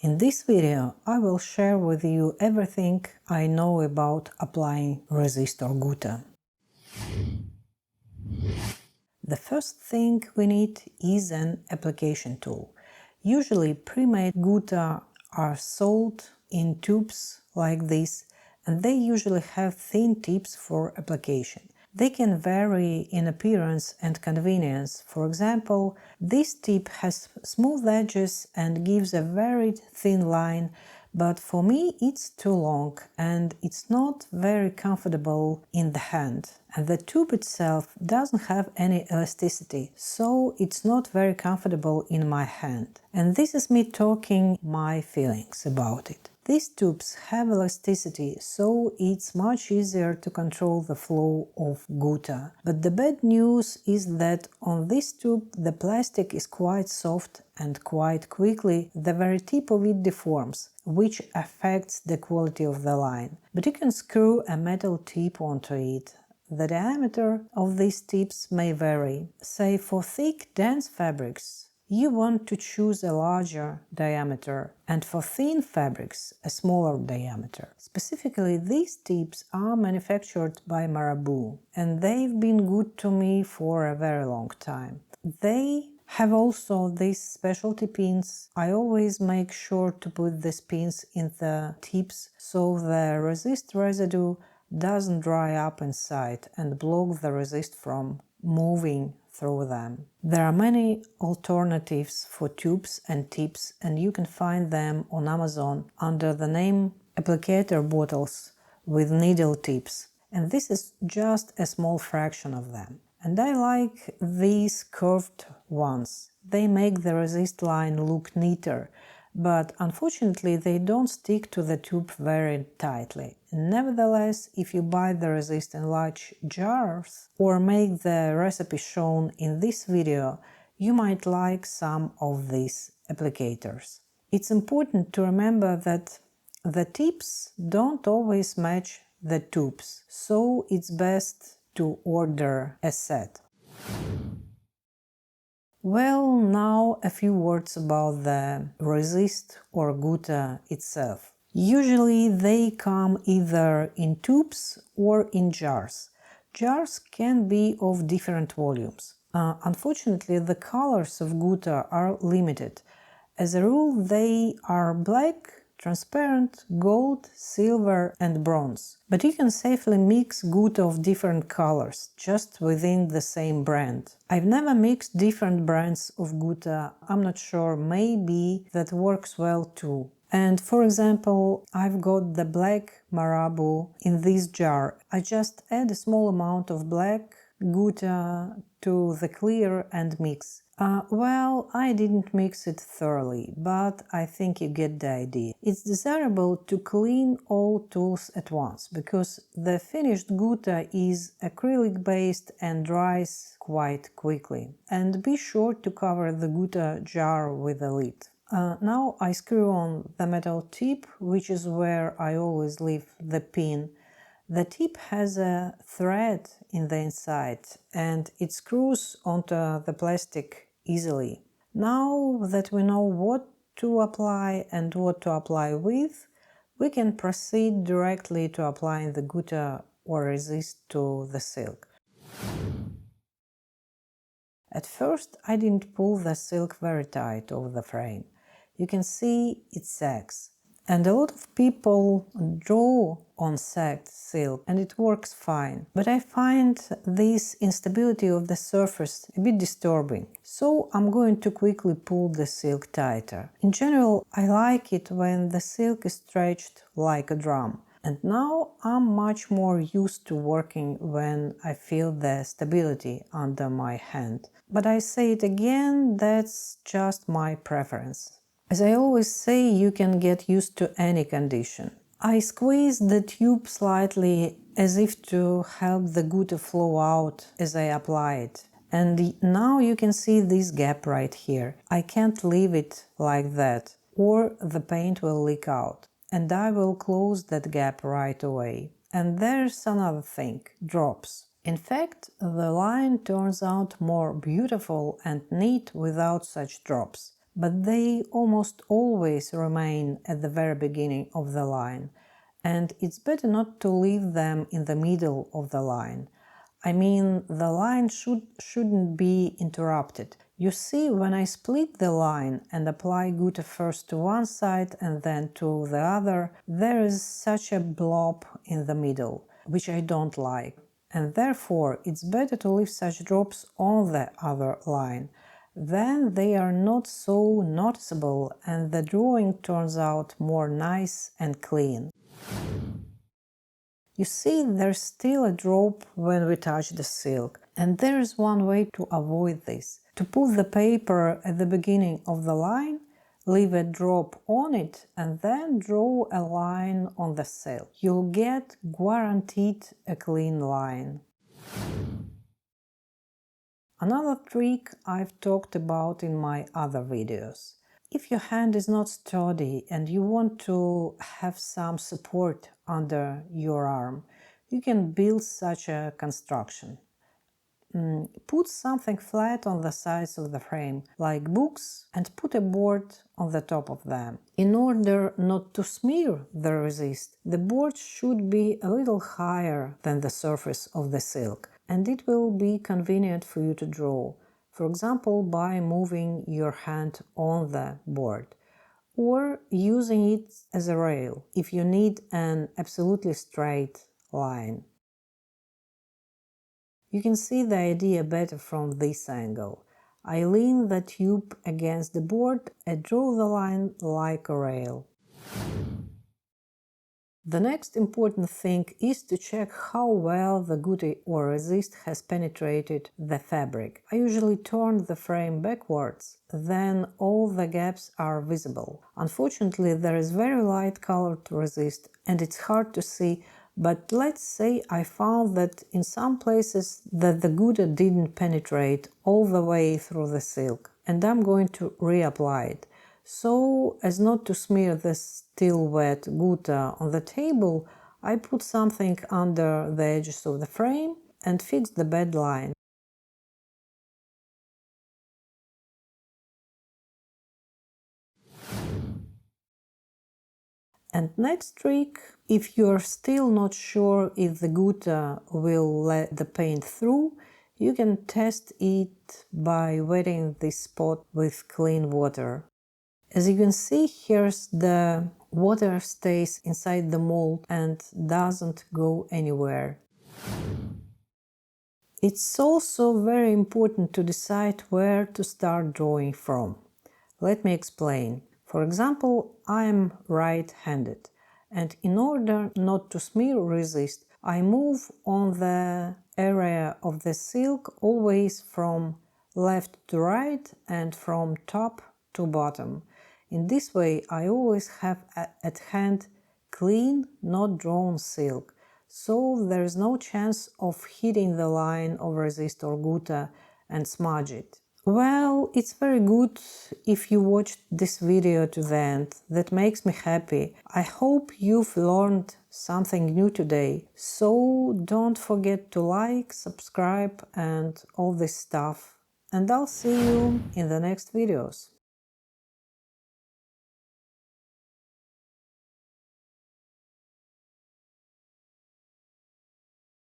In this video I will share with you everything I know about applying resist or Guta. The first thing we need is an application tool. Usually pre-made Guta are sold in tubes like this, and they usually have thin tips for application. They can vary in appearance and convenience. For example, this tip has smooth edges and gives a very thin line, but for me it's too long and it's not very comfortable in the hand. And the tube itself doesn't have any elasticity, so it's not very comfortable in my hand. And this is me talking my feelings about it. These tubes have elasticity, so it's much easier to control the flow of Guta. But the bad news is that on this tube the plastic is quite soft and quite quickly the very tip of it deforms, which affects the quality of the line. But you can screw a metal tip onto it. The diameter of these tips may vary. Say for thick, dense fabrics, you want to choose a larger diameter, and for thin fabrics, a smaller diameter. Specifically, these tips are manufactured by Marabou, and they've been good to me for a very long time. They have also these specialty pins. I always make sure to put these pins in the tips so the resist residue doesn't dry up inside and block the resist from moving through them. There are many alternatives for tubes and tips, and you can find them on Amazon under the name applicator bottles with needle tips, and this is just a small fraction of them. And I like these curved ones. They make the resist line look neater, but unfortunately they don't stick to the tube very tightly. Nevertheless, if you buy the resist in large jars or make the recipe shown in this video, you might like some of these applicators. It's important to remember that the tips don't always match the tubes, so it's best to order a set. Well, now a few words about the resist or Guta itself. Usually they come either in tubes or in jars. Jars can be of different volumes. Unfortunately, the colors of Guta are limited. As a rule, they are black, transparent, gold, silver and bronze. But you can safely mix Guta of different colors, just within the same brand. I've never mixed different brands of Guta. I'm not sure, maybe that works well too. And for example, I've got the black Marabou in this jar. I just add a small amount of black Guta to the clear and mix. Well, I didn't mix it thoroughly, but I think you get the idea. It's desirable to clean all tools at once, because the finished Guta is acrylic-based and dries quite quickly. And be sure to cover the Guta jar with a lid. Now I screw on the metal tip, which is where I always leave the pin. The tip has a thread in the inside and it screws onto the plastic easily. Now that we know what to apply and what to apply with, we can proceed directly to applying the Guta or resist to the silk. At first I didn't pull the silk very tight over the frame. You can see it sags. And a lot of people draw on sagged silk and it works fine. But I find this instability of the surface a bit disturbing. So I'm going to quickly pull the silk tighter. In general, I like it when the silk is stretched like a drum. And now I'm much more used to working when I feel the stability under my hand. But I say it again, that's just my preference. As I always say, you can get used to any condition. I squeeze the tube slightly as if to help the Guta flow out as I apply it. And now you can see this gap right here. I can't leave it like that, or the paint will leak out. And I will close that gap right away. And there's another thing, drops. In fact, the line turns out more beautiful and neat without such drops. but they almost always remain at the very beginning of the line, and it's better not to leave them in the middle of the line. I mean, the line shouldn't be interrupted. You see, when I split the line and apply Guta first to one side and then to the other, there is such a blob in the middle, which I don't like. And therefore, it's better to leave such drops on the other line. Then they are not so noticeable and the drawing turns out more nice and clean. You see, there's still a drop when we touch the silk, and there's one way to avoid this. To put the paper at the beginning of the line, leave a drop on it and then draw a line on the silk. You'll get guaranteed a clean line. Another trick I've talked about in my other videos. If your hand is not sturdy and you want to have some support under your arm, you can build such a construction. Put something flat on the sides of the frame, like books, and put a board on the top of them. In order not to smear the resist, the board should be a little higher than the surface of the silk, and it will be convenient for you to draw. For example, by moving your hand on the board, or using it as a rail if you need an absolutely straight line. You can see the idea better from this angle. I lean the tube against the board and draw the line like a rail. The next important thing is to check how well the Guta or resist has penetrated the fabric. I usually turn the frame backwards, then all the gaps are visible. Unfortunately, there is very light colored resist and it's hard to see, but let's say I found that in some places that the Guta didn't penetrate all the way through the silk, and I'm going to reapply it. So, as not to smear the still wet Guta on the table, I put something under the edges of the frame and fix the bad line. And next trick, if you're still not sure if the Guta will let the paint through, you can test it by wetting this spot with clean water. As you can see, here's the water stays inside the mold and doesn't go anywhere. It's also very important to decide where to start drawing from. Let me explain. For example, I am right-handed, and in order not to smear resist, I move on the area of the silk always from left to right and from top to bottom. In this way, I always have at hand clean, not drawn silk, so there is no chance of hitting the line of resist or Guta and smudge it. Well, it's very good if you watched this video to the end. That makes me happy. I hope you've learned something new today. So don't forget to like, subscribe and all this stuff. And I'll see you in the next videos.